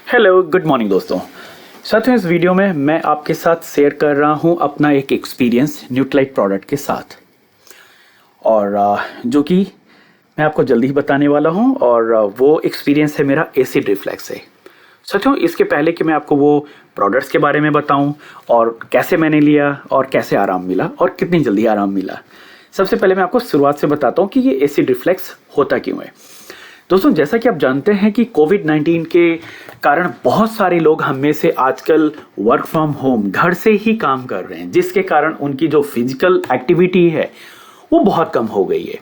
Hello, good morning दोस्तों। साथियों, इस वीडियो में मैं आपके साथ शेयर कर रहा हूं अपना एक एक्सपीरियंस न्यूट्रालाइट प्रोडक्ट के साथ, और जो कि मैं आपको जल्दी ही बताने वाला हूं। और वो एक्सपीरियंस है मेरा एसिड रिफ्लेक्स से। साथियों, इसके पहले कि मैं आपको वो प्रोडक्ट्स के बारे में बताऊं और कैसे मैंने लिया और कैसे आराम मिला और कितनी जल्दी आराम मिला, सबसे पहले मैं आपको शुरुआत से बताता हूं कि ये एसिड रिफ्लेक्स होता क्यों है। दोस्तों, जैसा कि आप जानते हैं कि कोविड-19 के कारण बहुत सारे लोग हम में से आजकल वर्क फ्रॉम होम घर से ही काम कर रहे हैं, जिसके कारण उनकी जो फिजिकल एक्टिविटी है वो बहुत कम हो गई है।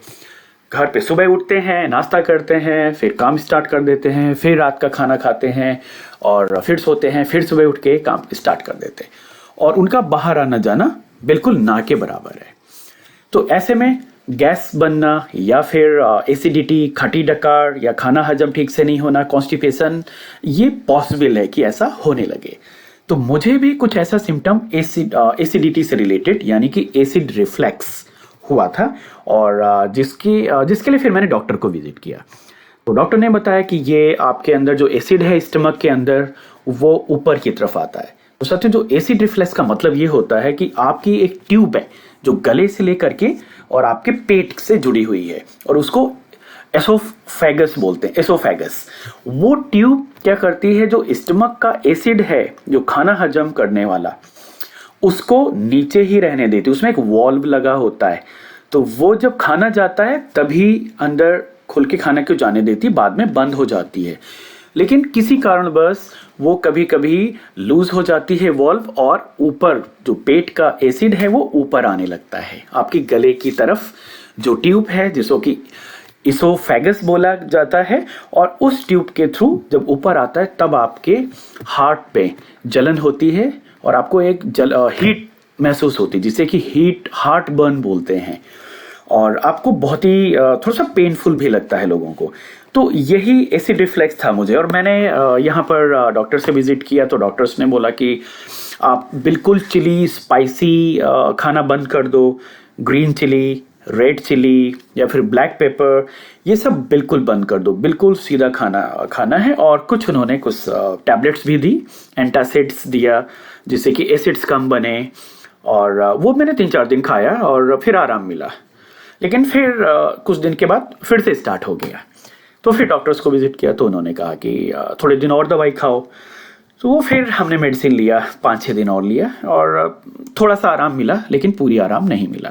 घर पे सुबह उठते हैं, नाश्ता करते हैं, फिर काम स्टार्ट कर देते हैं, फिर रात का खाना खाते हैं और फिर सोते हैं, फिर सुबह उठ के काम स्टार्ट कर देते हैं और उनका बाहर आना जाना बिल्कुल ना के बराबर है। तो ऐसे में गैस बनना या फिर एसिडिटी, खट्टी डकार या खाना हजम ठीक से नहीं होना, कॉन्स्टिपेशन, ये पॉसिबल है कि ऐसा होने लगे। तो मुझे भी कुछ ऐसा सिम्टम एसिडिटी से रिलेटेड यानी कि एसिड रिफ्लेक्स हुआ था, और जिसके लिए फिर मैंने डॉक्टर को विजिट किया। तो डॉक्टर ने बताया कि ये आपके अंदर जो एसिड है स्टमक के अंदर वो ऊपर की तरफ आता है। तो साथियों, जो एसिड रिफ्लेक्स का मतलब ये होता है कि आपकी एक ट्यूब है जो गले से लेकर के और आपके पेट से जुड़ी हुई है, और उसको एसोफेगस बोलते हैं। एसोफेगस वो ट्यूब क्या करती है, जो स्टमक का एसिड है, जो खाना हजम करने वाला, उसको नीचे ही रहने देती है। उसमें एक वॉल्व लगा होता है, तो वो जब खाना जाता है तभी अंदर खुल के खाना क्यों जाने देती, बाद में बंद हो जाती है। लेकिन किसी कारणवश वो कभी कभी लूज हो जाती है वॉल्व, और ऊपर जो पेट का एसिड है वो ऊपर आने लगता है आपकी गले की तरफ। जो ट्यूब है जिसको कि इसोफेगस बोला जाता है, और उस ट्यूब के थ्रू जब ऊपर आता है तब आपके हार्ट पे जलन होती है और आपको एक हीट महसूस होती है, जिसे कि हीट हार्ट बर्न बोलते हैं, और आपको बहुत ही थोड़ा सा पेनफुल भी लगता है लोगों को। तो यही एसिड रिफ्लेक्स था मुझे, और मैंने यहाँ पर डॉक्टर से विजिट किया। तो डॉक्टर्स ने बोला कि आप बिल्कुल चिली स्पाइसी खाना बंद कर दो, ग्रीन चिली, रेड चिली या फिर ब्लैक पेपर, ये सब बिल्कुल बंद कर दो, बिल्कुल सीधा खाना खाना है। और कुछ उन्होंने कुछ टैबलेट्स भी दी, एंटासिड्स दिया, जिससे कि एसिड्स कम बने, और वो मैंने 3-4 दिन खाया और फिर आराम मिला। लेकिन फिर कुछ दिन के बाद फिर से स्टार्ट हो गया। तो फिर डॉक्टर्स को विजिट किया, तो उन्होंने कहा कि थोड़े दिन और दवाई खाओ। तो वो फिर हमने मेडिसिन लिया, 5-6 दिन और लिया, और थोड़ा सा आराम मिला, लेकिन पूरी आराम नहीं मिला।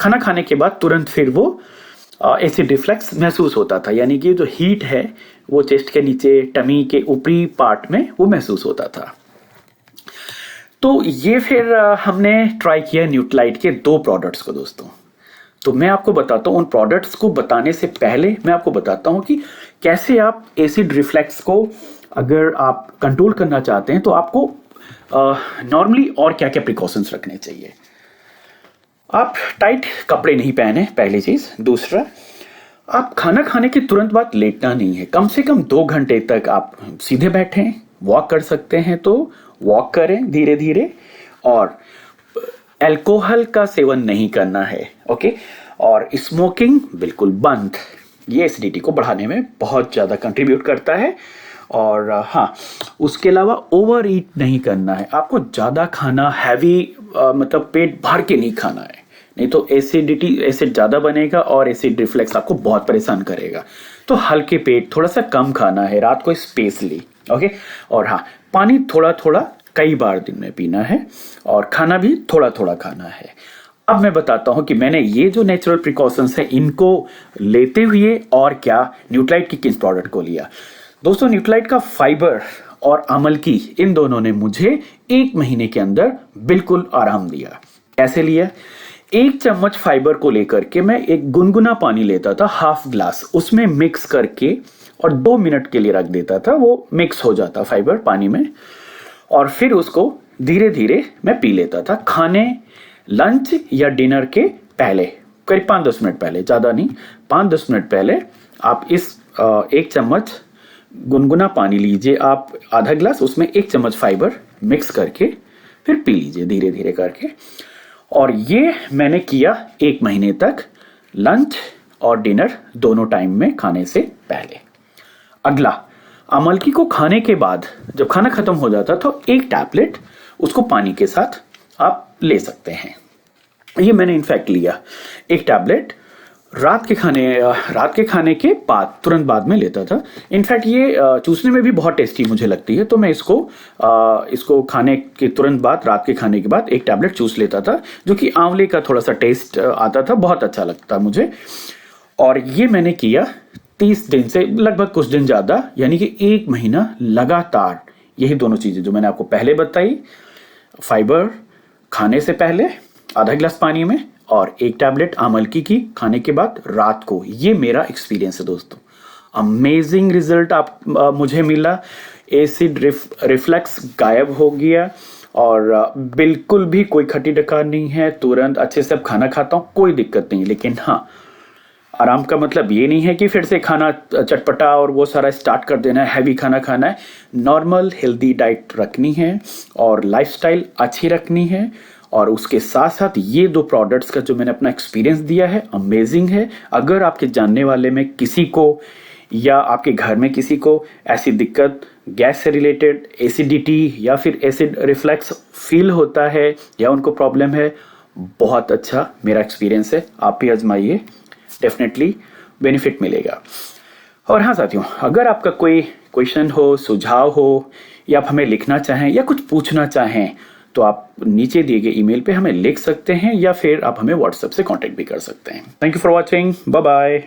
खाना खाने के बाद तुरंत फिर वो एसिड रिफ्लेक्स महसूस होता था, यानी कि जो हीट है वो चेस्ट के नीचे, टमी के ऊपरी पार्ट में वो महसूस होता था। तो ये फिर हमने ट्राई किया न्यूट्रालाइट के 2 प्रोडक्ट्स को दोस्तों। तो मैं आपको बताता हूँ, उन प्रोडक्ट्स को बताने से पहले मैं आपको बताता हूँ कि कैसे आप एसिड रिफ्लेक्स को अगर आप कंट्रोल करना चाहते हैं तो आपको नॉर्मली और क्या क्या प्रिकॉशंस रखने चाहिए। आप टाइट कपड़े नहीं पहने, पहली चीज। दूसरा, आप खाना खाने के तुरंत बाद लेटना नहीं है। कम से कम 2 घंटे तक आप सीधे बैठें, वॉक कर सकते हैं तो वॉक करें धीरे धीरे, और अल्कोहल का सेवन नहीं करना है, ओके। और स्मोकिंग बिल्कुल बंद। ये एसिडिटी को बढ़ाने में बहुत ज़्यादा कंट्रीब्यूट करता है। और हाँ, उसके अलावा ओवर ईट नहीं करना है। आपको ज़्यादा खाना, हैवी मतलब पेट भर के नहीं खाना है, नहीं तो एसिड ज़्यादा बनेगा और एसिड रिफ्लेक्स आपको बहुत परेशान करेगा। तो हल्के पेट, थोड़ा सा कम खाना है, रात को स्पेसली, ओके। और हाँ, पानी थोड़ा थोड़ा कई बार दिन में पीना है, और खाना भी थोड़ा थोड़ा खाना है। अब मैं बताता हूं कि मैंने ये जो नेचुरल प्रिकॉशंस है इनको लेते हुए और क्या न्यूट्रालाइट की किस प्रोडक्ट को लिया। दोस्तों, न्यूट्रालाइट का फाइबर और अमल की, इन दोनों ने मुझे 1 महीने के अंदर बिल्कुल आराम दिया। कैसे लिया? 1 चम्मच फाइबर को लेकर के मैं एक गुनगुना पानी लेता था, हाफ ग्लास, उसमें मिक्स करके और 2 मिनट के लिए रख देता था। वो मिक्स हो जाता फाइबर पानी में, और फिर उसको धीरे धीरे मैं पी लेता था खाने, लंच या डिनर के पहले, करीब 5-10 मिनट पहले, ज़्यादा नहीं, 5-10 मिनट पहले आप इस 1 चम्मच गुनगुना पानी लीजिए, आप आधा ग्लास, उसमें 1 चम्मच फाइबर मिक्स करके फिर पी लीजिए धीरे धीरे करके। और ये मैंने किया 1 महीने तक, लंच और डिनर दोनों टाइम में खाने से पहले। अगला, अमलकी को खाने के बाद जब खाना खत्म हो जाता तो एक टैबलेट उसको पानी के साथ आप ले सकते हैं। ये मैंने इनफैक्ट लिया, एक टैबलेट रात के खाने के बाद तुरंत बाद में लेता था। इनफैक्ट ये चूसने में भी बहुत टेस्टी मुझे लगती है, तो मैं इसको खाने के तुरंत बाद, रात के खाने के बाद एक टैबलेट चूस लेता था, जो कि आंवले का थोड़ा सा टेस्ट आता था, बहुत अच्छा लगता मुझे। और ये मैंने किया 30 दिन से लगभग कुछ दिन ज़्यादा, यानी कि 1 महीना लगातार। यही दोनों चीज़ें जो मैंने आपको पहले बताई, फाइबर खाने से पहले आधा गिलास पानी में, और एक टैबलेट आमलकी की खाने के बाद रात को। ये मेरा एक्सपीरियंस है दोस्तों। अमेजिंग रिजल्ट मुझे मिला। एसिड रिफ्लक्स गायब हो गया और बिल्कुल भी कोई खट्टी डकार नहीं है। तुरंत अच्छे से अब खाना खाता हूँ, कोई दिक्कत नहीं। लेकिन हाँ, आराम का मतलब ये नहीं है कि फिर से खाना चटपटा और वो सारा स्टार्ट कर देना है, हैवी खाना खाना है। नॉर्मल हेल्दी डाइट रखनी है और लाइफस्टाइल अच्छी रखनी है। और उसके साथ साथ ये 2 प्रोडक्ट्स का जो मैंने अपना एक्सपीरियंस दिया है, अमेजिंग है। अगर आपके जानने वाले में किसी को या आपके घर में किसी को ऐसी दिक्कत, गैस से रिलेटेड, एसिडिटी या फिर एसिड रिफ्लक्स फील होता है या उनको प्रॉब्लम है, बहुत अच्छा मेरा एक्सपीरियंस है। आप भी आजमाइए, डेफिनेटली बेनिफिट मिलेगा। और हाँ साथियों, अगर आपका कोई क्वेश्चन हो, सुझाव हो, या आप हमें लिखना चाहें या कुछ पूछना चाहें, तो आप नीचे दिए गए ईमेल पे हमें लिख सकते हैं या फिर आप हमें व्हाट्सएप से कांटेक्ट भी कर सकते हैं। Thank you for watching, bye bye.